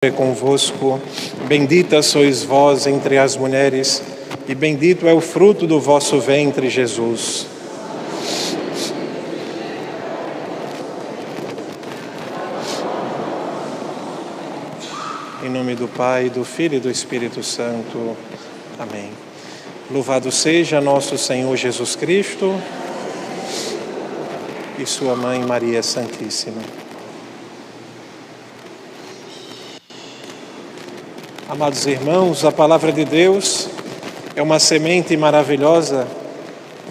é convosco, bendita sois vós entre as mulheres, e bendito é o fruto do vosso ventre, Jesus. Em nome do Pai, do Filho e do Espírito Santo. Amém. Louvado seja nosso Senhor Jesus Cristo e sua Mãe Maria Santíssima. Amados irmãos, a palavra de Deus é uma semente maravilhosa.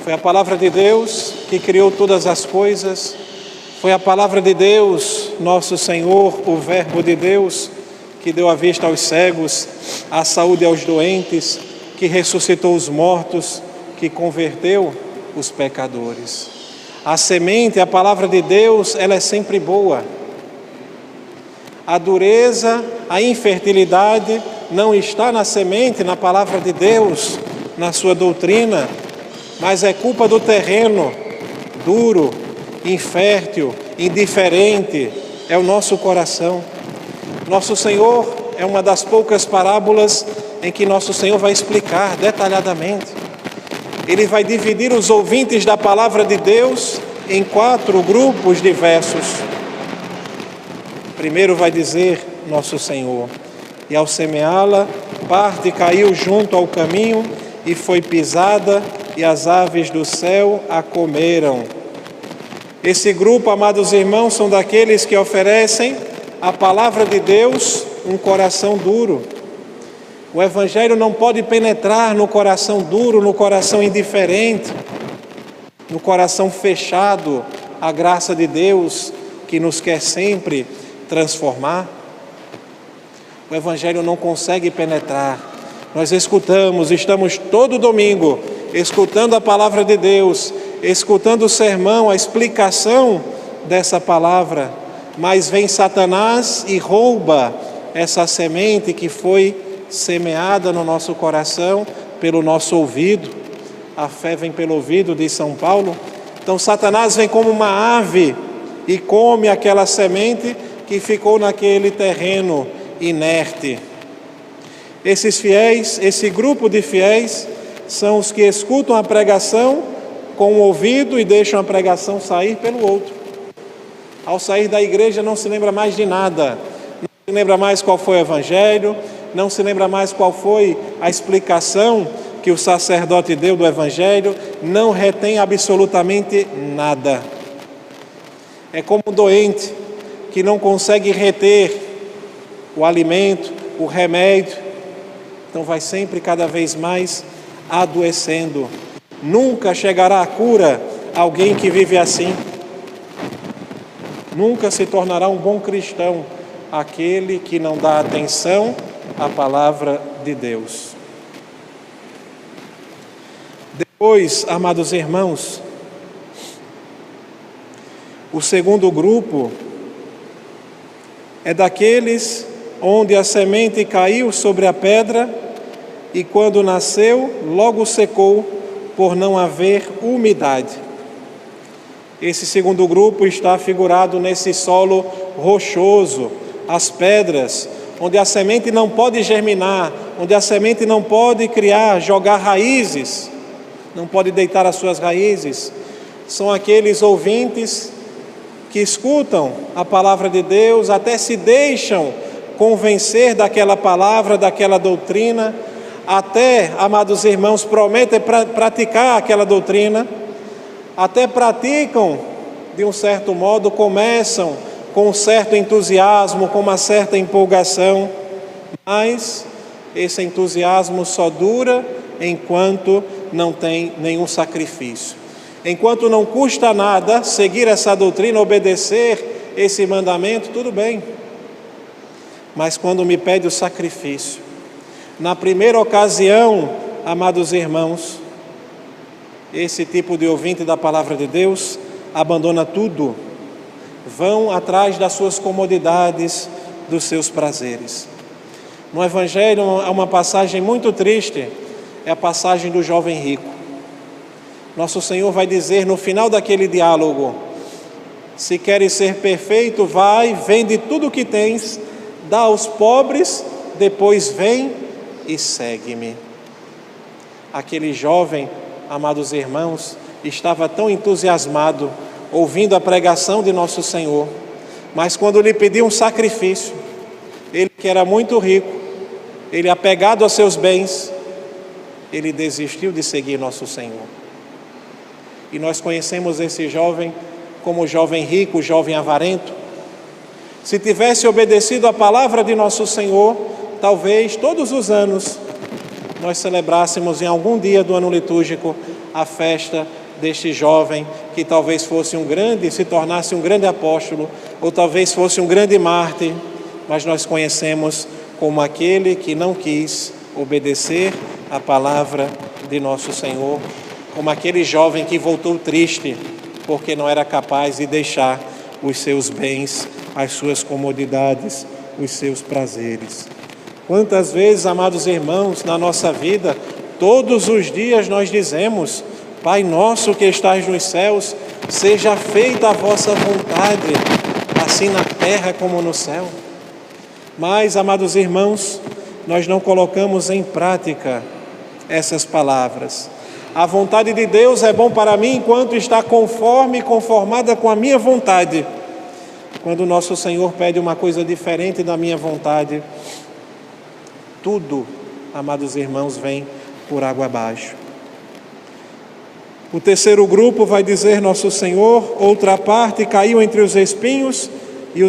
Foi a palavra de Deus que criou todas as coisas. Foi a palavra de Deus, nosso Senhor, o Verbo de Deus, que deu a vista aos cegos, a saúde aos doentes, que ressuscitou os mortos, que converteu os pecadores. A semente, a palavra de Deus, ela é sempre boa. A dureza, a infertilidade não está na semente, na palavra de Deus, na sua doutrina, mas é culpa do terreno duro, infértil, indiferente, é o nosso coração. Nosso Senhor é uma das poucas parábolas em que nosso Senhor vai explicar detalhadamente. Ele vai dividir os ouvintes da palavra de Deus em 4 grupos diversos. Primeiro vai dizer nosso Senhor: e ao semeá-la, parte caiu junto ao caminho e foi pisada, e as aves do céu a comeram. Esse grupo, amados irmãos, são daqueles que oferecem a palavra de Deus um coração duro. O Evangelho não pode penetrar no coração duro, no coração indiferente, no coração fechado à graça de Deus, que nos quer sempre transformar. O Evangelho não consegue penetrar. Nós estamos todo domingo escutando a palavra de Deus, escutando o sermão, a explicação dessa palavra, mas vem Satanás e rouba essa semente que foi semeada no nosso coração pelo nosso ouvido. A fé vem pelo ouvido, diz São Paulo. Então Satanás vem como uma ave e come aquela semente que ficou naquele terreno inerte. Esses fiéis, esse grupo de fiéis, são os que escutam a pregação com um ouvido e deixam a pregação sair pelo outro. Ao sair da igreja não se lembra mais de nada, não se lembra mais qual foi o Evangelho, não se lembra mais qual foi a explicação que o sacerdote deu do Evangelho, não retém absolutamente nada. É como um doente que não consegue reter o alimento, o remédio, então vai sempre cada vez mais adoecendo. Nunca chegará a cura alguém que vive assim. Nunca se tornará um bom cristão aquele que não dá atenção à palavra de Deus. Depois, amados irmãos, o segundo grupo é daqueles onde a semente caiu sobre a pedra e quando nasceu, logo secou, por não haver umidade. Esse segundo grupo está figurado nesse solo rochoso, as pedras, onde a semente não pode germinar, onde a semente não pode criar, jogar raízes, não pode deitar as suas raízes. São aqueles ouvintes que escutam a palavra de Deus, até se deixam convencer daquela palavra, daquela doutrina, até, amados irmãos, prometem praticar aquela doutrina, até praticam de um certo modo, começam com um certo entusiasmo, com uma certa empolgação, mas esse entusiasmo só dura enquanto não tem nenhum sacrifício. Enquanto não custa nada seguir essa doutrina, obedecer esse mandamento, tudo bem. Mas quando me pede o sacrifício, na primeira ocasião, amados irmãos, esse tipo de ouvinte da palavra de Deus abandona tudo, vão atrás das suas comodidades, dos seus prazeres. No Evangelho há uma passagem muito triste, é a passagem do jovem rico. Nosso Senhor vai dizer no final daquele diálogo: se queres ser perfeito, vai, vende tudo o que tens, dá aos pobres, depois vem e segue-me. Aquele jovem, amados irmãos, estava tão entusiasmado ouvindo a pregação de nosso Senhor, mas quando lhe pediu um sacrifício, ele que era muito rico, ele apegado aos seus bens, ele desistiu de seguir nosso Senhor. E nós conhecemos esse jovem como o jovem rico, o jovem avarento. Se tivesse obedecido a palavra de nosso Senhor, talvez todos os anos nós celebrássemos em algum dia do ano litúrgico a festa deste jovem que talvez fosse se tornasse um grande apóstolo, ou talvez fosse um grande mártir, mas nós conhecemos como aquele que não quis obedecer a palavra de nosso Senhor, como aquele jovem que voltou triste porque não era capaz de deixar os seus bens, as suas comodidades, os seus prazeres. Quantas vezes, amados irmãos, na nossa vida, todos os dias nós dizemos: Pai nosso que estás nos céus, seja feita a vossa vontade, assim na terra como no céu. Mas, amados irmãos, nós não colocamos em prática essas palavras. A vontade de Deus é bom para mim enquanto está conforme e conformada com a minha vontade. Quando o nosso Senhor pede uma coisa diferente da minha vontade, tudo, amados irmãos, vem por água abaixo. O terceiro grupo vai dizer nosso Senhor: outra parte caiu entre os espinhos e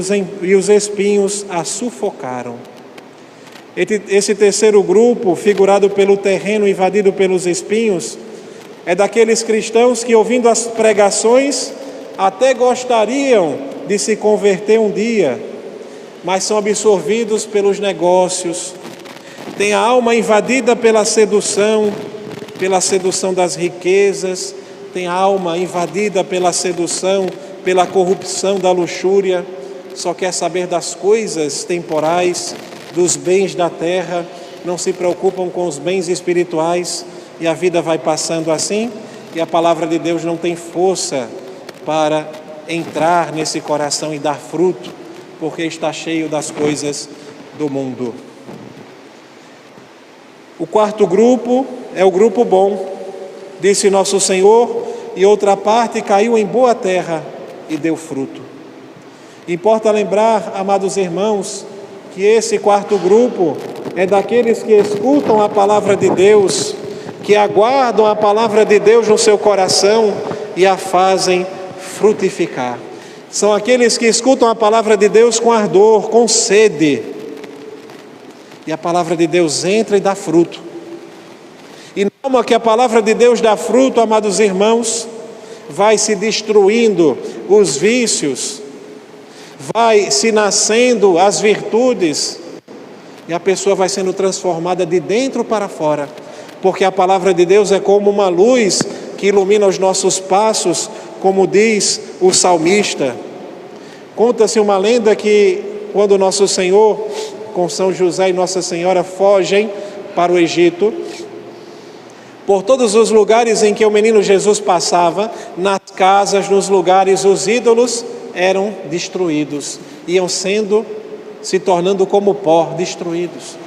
os espinhos a sufocaram. Esse terceiro grupo, figurado pelo terreno invadido pelos espinhos, é daqueles cristãos que, ouvindo as pregações, até gostariam de se converter um dia, mas são absorvidos pelos negócios, têm a alma invadida pela sedução das riquezas, têm a alma invadida pela sedução, pela corrupção da luxúria, só quer saber das coisas temporais, dos bens da terra, não se preocupam com os bens espirituais, e a vida vai passando assim, e a palavra de Deus não tem força para entrar nesse coração e dar fruto, porque está cheio das coisas do mundo. O quarto grupo é o grupo bom, disse nosso Senhor, e outra parte caiu em boa terra e deu fruto. Importa lembrar, amados irmãos, que esse quarto grupo é daqueles que escutam a palavra de Deus, que aguardam a palavra de Deus no seu coração e a fazem frutificar. São aqueles que escutam a palavra de Deus com ardor, com sede, e a palavra de Deus entra e dá fruto. E não que a palavra de Deus dá fruto, amados irmãos, vai se destruindo os vícios, vai se nascendo as virtudes, e a pessoa vai sendo transformada de dentro para fora, porque a palavra de Deus é como uma luz que ilumina os nossos passos, como diz o salmista. Conta-se uma lenda que quando nosso Senhor, com São José e Nossa Senhora, fogem para o Egito, por todos os lugares em que o menino Jesus passava, nas casas, nos lugares, os ídolos eram destruídos, iam se tornando como pó, destruídos.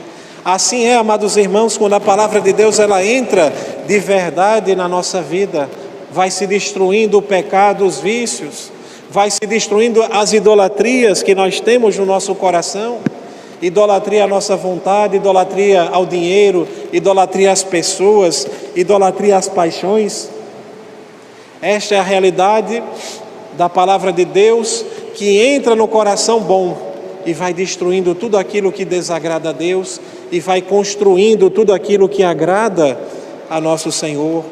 Assim é, amados irmãos, quando a palavra de Deus ela entra de verdade na nossa vida, vai se destruindo o pecado, os vícios, vai se destruindo as idolatrias que nós temos no nosso coração, idolatria à nossa vontade, idolatria ao dinheiro, idolatria às pessoas, idolatria às paixões. Esta é a realidade da palavra de Deus que entra no coração bom e vai destruindo tudo aquilo que desagrada a Deus e vai construindo tudo aquilo que agrada a nosso Senhor.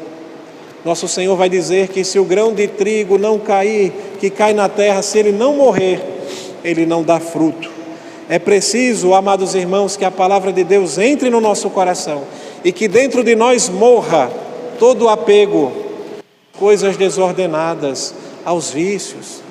Nosso Senhor vai dizer que se o grão de trigo não cair, que cai na terra, se ele não morrer, ele não dá fruto. É preciso, amados irmãos, que a palavra de Deus entre no nosso coração e que dentro de nós morra todo o apego, coisas desordenadas, aos vícios,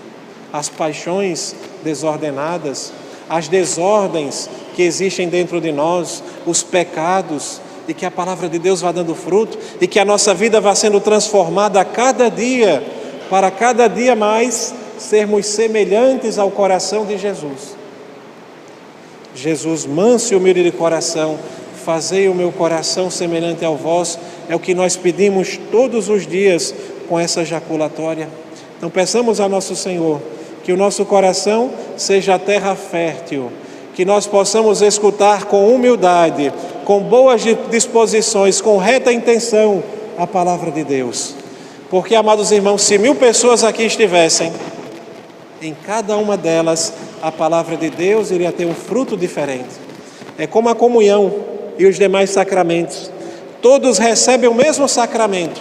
às paixões desordenadas, às desordens que existem dentro de nós, os pecados, e que a palavra de Deus vá dando fruto e que a nossa vida vá sendo transformada a cada dia, para cada dia mais sermos semelhantes ao coração de Jesus. Jesus, manso e humilde de coração, fazei o meu coração semelhante ao vosso, é o que nós pedimos todos os dias com essa jaculatória. Então peçamos a nosso Senhor que o nosso coração seja terra fértil, que nós possamos escutar com humildade, com boas disposições, com reta intenção a palavra de Deus. Porque, amados irmãos, se 1000 pessoas aqui estivessem, em cada uma delas a palavra de Deus iria ter um fruto diferente. É como a comunhão e os demais sacramentos. Todos recebem o mesmo sacramento,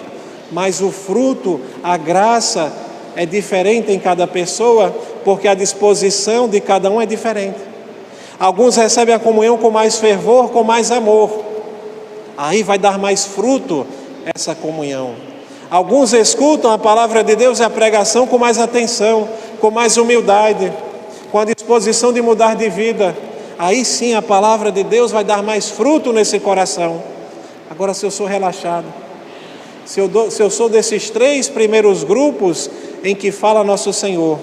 mas o fruto, a graça é diferente em cada pessoa, porque a disposição de cada um é diferente. Alguns recebem a comunhão com mais fervor, com mais amor. Aí vai dar mais fruto essa comunhão. Alguns escutam a palavra de Deus e a pregação com mais atenção, com mais humildade, com a disposição de mudar de vida. Aí sim a palavra de Deus vai dar mais fruto nesse coração. Agora, se eu sou relaxado, se eu sou desses 3 primeiros grupos em que fala nosso Senhor,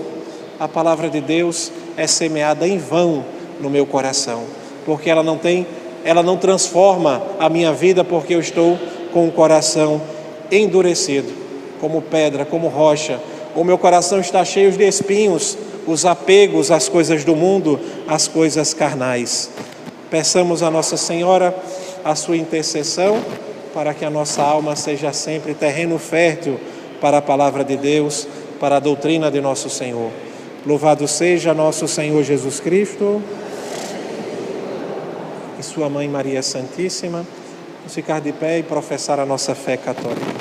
a palavra de Deus é semeada em vão no meu coração, porque ela não transforma a minha vida, porque eu estou com o coração endurecido, como pedra, como rocha. O meu coração está cheio de espinhos, os apegos às coisas do mundo, às coisas carnais. Peçamos a Nossa Senhora a sua intercessão, para que a nossa alma seja sempre terreno fértil para a palavra de Deus, para a doutrina de nosso Senhor. Louvado seja nosso Senhor Jesus Cristo e sua Mãe Maria Santíssima. Vamos ficar de pé e professar a nossa fé católica.